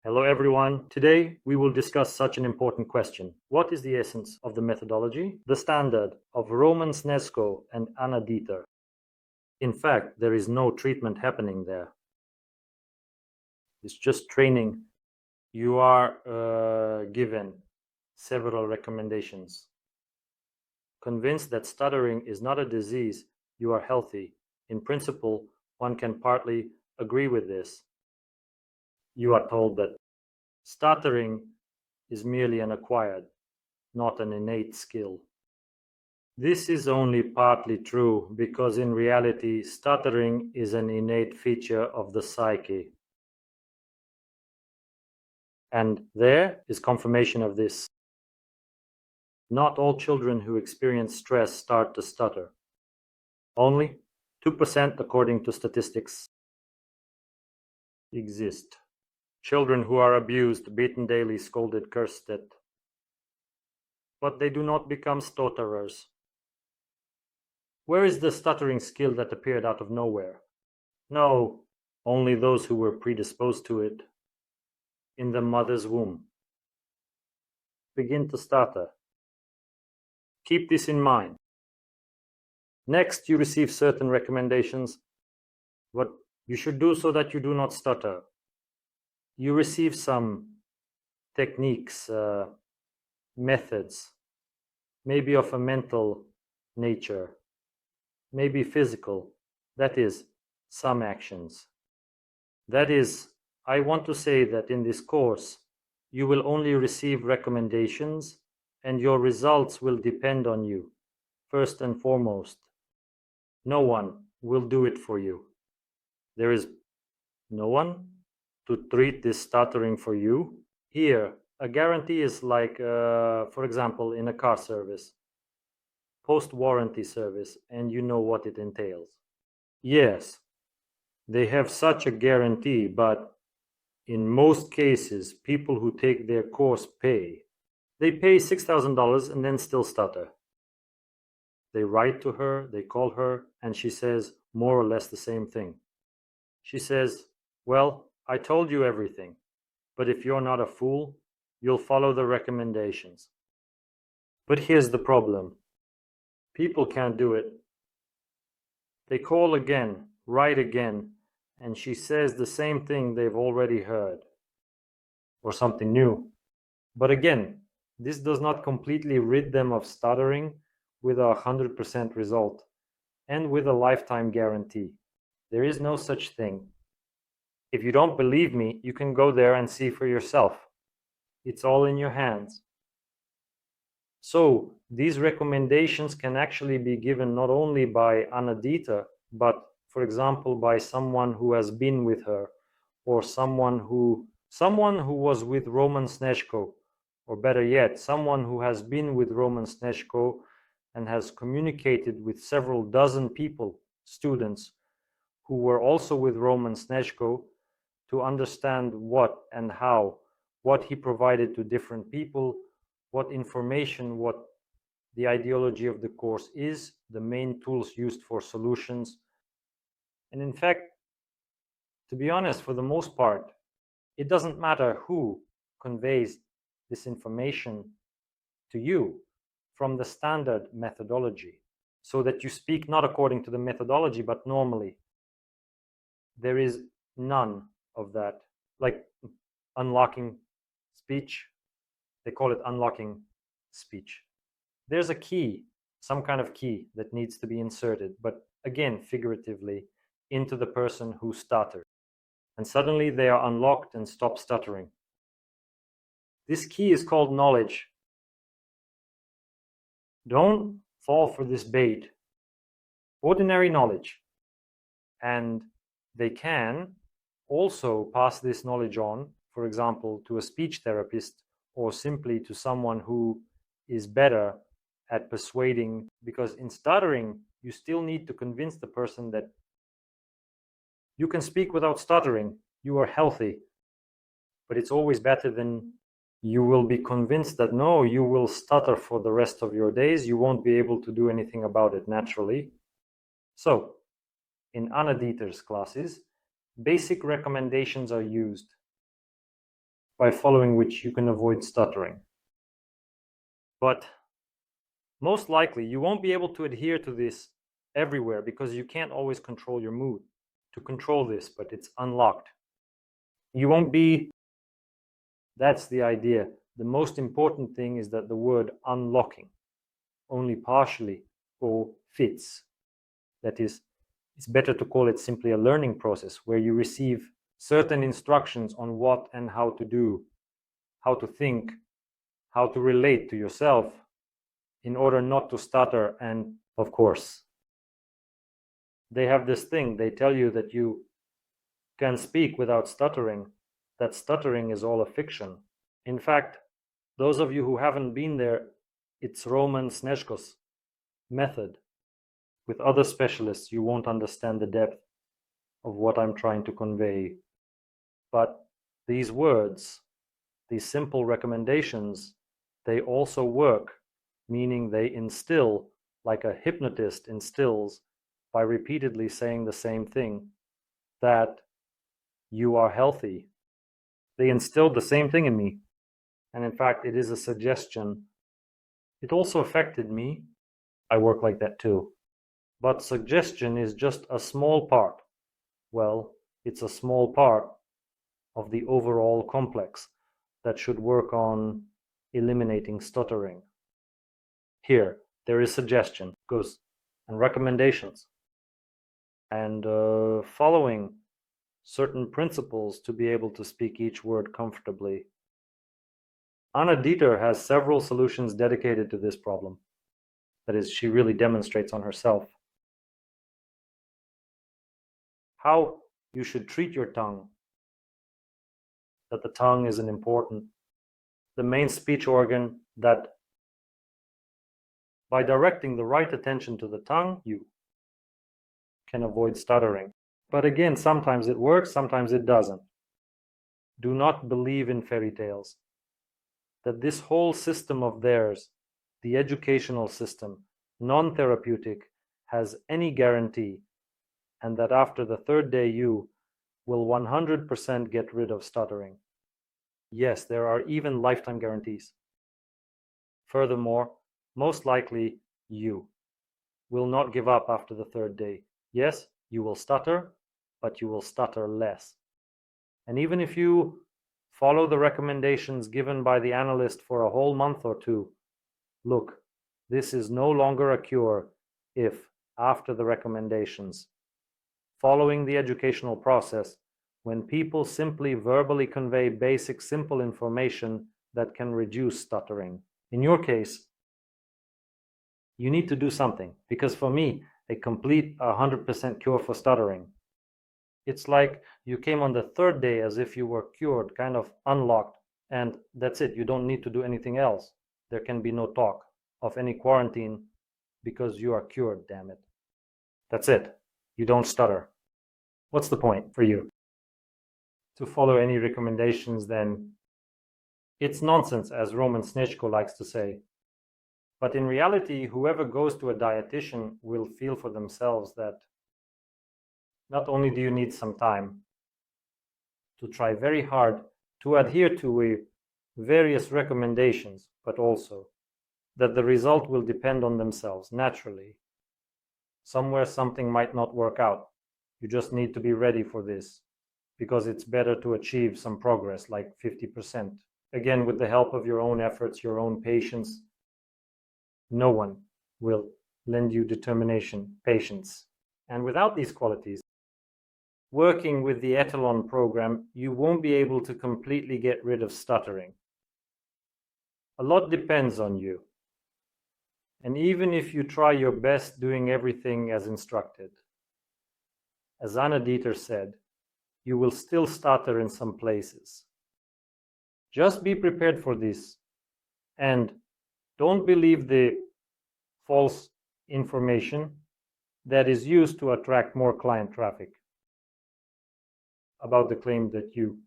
Hello everyone. Today we will discuss such an important question. What is the essence of the methodology? The standard of Roman Snezhko and Anna Deeter. In fact, there is no treatment happening there. It's just training. You are given several recommendations. Convinced that stuttering is not a disease, you are healthy. In principle, one can partly agree with this. You are told that stuttering is merely an acquired, not an innate skill. This is only partly true because in reality, stuttering is an innate feature of the psyche. And there is confirmation of this. Not all children who experience stress start to stutter. Only 2%, according to statistics, exist. Children who are abused, beaten daily, scolded, cursed at. But they do not become stutterers. Where is the stuttering skill that appeared out of nowhere? No, only those who were predisposed to it. In the mother's womb. Begin to stutter. Keep this in mind. Next, you receive certain recommendations, what you should do so that you do not stutter. You receive some techniques, methods, maybe of a mental nature, maybe physical, that is, some actions. That is, I want to say that in this course, you will only receive recommendations and your results will depend on you, first and foremost. No one will do it for you. There is no one to treat this stuttering for you. Here, a guarantee is like, for example, in a car service, post-warranty service, and you know what it entails. Yes, they have such a guarantee, but in most cases, people who take their course pay. They pay $6,000 and then still stutter. They write to her, they call her, and she says more or less the same thing. She says, well, I told you everything, but if you're not a fool, you'll follow the recommendations. But here's the problem. People can't do it. They call again, write again, and she says the same thing they've already heard, or something new. But again, this does not completely rid them of stuttering with a 100% result and with a lifetime guarantee. There is no such thing. If you don't believe me, you can go there and see for yourself. It's all in your hands. So these recommendations can actually be given not only by Anna Deeter, but for example by someone who has been with her, or someone who was with Roman Snezhko, or better yet, someone who has been with Roman Snezhko and has communicated with several dozen people, students, who were also with Roman Snezhko, to understand what and how, what he provided to different people, what information, what the ideology of the course is, the main tools used for solutions. And in fact, to be honest, for the most part, it doesn't matter who conveys this information to you from the standard methodology, so that you speak not according to the methodology, but normally. There is none of that. Like unlocking speech, they call it unlocking speech. There's a key, some kind of key that needs to be inserted, but again, figuratively, into the person who stutters. And suddenly they are unlocked and stop stuttering. This key is called knowledge. Don't fall for this bait. Ordinary knowledge. And they can also pass this knowledge on, for example, to a speech therapist or simply to someone who is better at persuading, because in stuttering, you still need to convince the person that you can speak without stuttering, you are healthy. But it's always better than you will be convinced that no, you will stutter for the rest of your days, you won't be able to do anything about it naturally. So, in Anna Deeter's classes, basic recommendations are used. by following which you can avoid stuttering. But most likely you won't be able to adhere to this everywhere because you can't always control your mood to control this, but it's unlocked. You won't be, that's the idea. The most important thing is that the word unlocking only partially or fits. That is, it's better to call it simply a learning process where you receive certain instructions on what and how to do, how to think, how to relate to yourself in order not to stutter. And of course, they have this thing, they tell you that you can speak without stuttering, that stuttering is all a fiction. In fact, those of you who haven't been there, it's Roman Snezhko's method. With other specialists, you won't understand the depth of what I'm trying to convey. But these words, these simple recommendations, they also work, meaning they instill, like a hypnotist instills by repeatedly saying the same thing, that you are healthy. They instilled the same thing in me. And in fact, it is a suggestion. It also affected me. I work like that too. But suggestion is just a small part. Well, it's a small part of the overall complex that should work on eliminating stuttering. Here, there is suggestion, goes, and recommendations, and following certain principles to be able to speak each word comfortably. Anna Deeter has several solutions dedicated to this problem. That is, she really demonstrates on herself how you should treat your tongue, that the tongue is the main speech organ, that by directing the right attention to the tongue, you can avoid stuttering. But again, sometimes it works, sometimes it doesn't. Do not believe in fairy tales. That this whole system of theirs, the educational system, non-therapeutic, has any guarantee, and that after the third day you will 100% get rid of stuttering. Yes, there are even lifetime guarantees. Furthermore, most likely you will not give up after the third day. Yes, you will stutter, but you will stutter less. And even if you follow the recommendations given by the analyst for a whole month or two, look, this is no longer a cure if, after the recommendations, following the educational process, when people simply verbally convey basic, simple information that can reduce stuttering. In your case, you need to do something, because for me, a complete 100% cure for stuttering, it's like you came on the third day as if you were cured, kind of unlocked, and that's it. You don't need to do anything else. There can be no talk of any quarantine because you are cured, damn it. That's it. You don't stutter. What's the point for you? To follow any recommendations, then it's nonsense, as Roman Snezhko likes to say. But in reality, whoever goes to a dietitian will feel for themselves that not only do you need some time to try very hard to adhere to various recommendations, but also that the result will depend on themselves naturally. Somewhere something might not work out. You just need to be ready for this, because it's better to achieve some progress, like 50%. Again, with the help of your own efforts, your own patience. No one will lend you determination, patience. And without these qualities, working with the Etalon program, you won't be able to completely get rid of stuttering. A lot depends on you. And even if you try your best doing everything as instructed, as Anna Deeter said, you will still stutter in some places. Just be prepared for this, and don't believe the false information that is used to attract more client traffic about the claim that you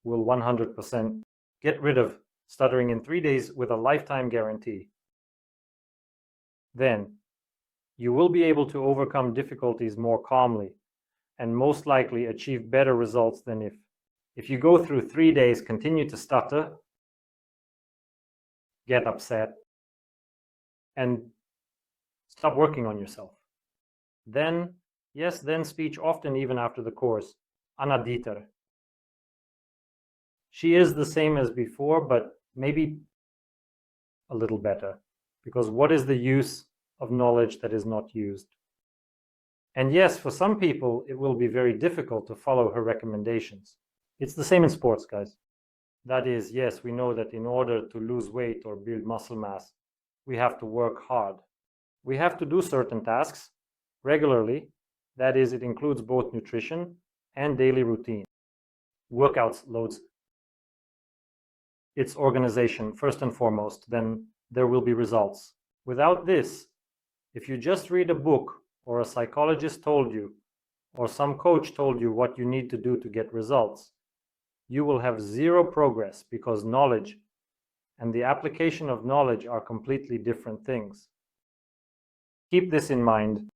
will 100% get rid of stuttering in 3 days with a lifetime guarantee. Then you will be able to overcome difficulties more calmly and most likely achieve better results than if If you go through 3 days, continue to stutter, get upset, and stop working on yourself, then speech often even after the course. Anna Deeter. She is the same as before, but maybe a little better, because what is the use of knowledge that is not used? And yes, for some people, it will be very difficult to follow her recommendations. It's the same in sports, guys. That is, yes, we know that in order to lose weight or build muscle mass, we have to work hard. We have to do certain tasks regularly. That is, it includes both nutrition and daily routine. Workouts loads. It's organization first and foremost, then there will be results. Without this, if you just read a book or a psychologist told you or some coach told you what you need to do to get results, you will have zero progress, because knowledge and the application of knowledge are completely different things. Keep this in mind.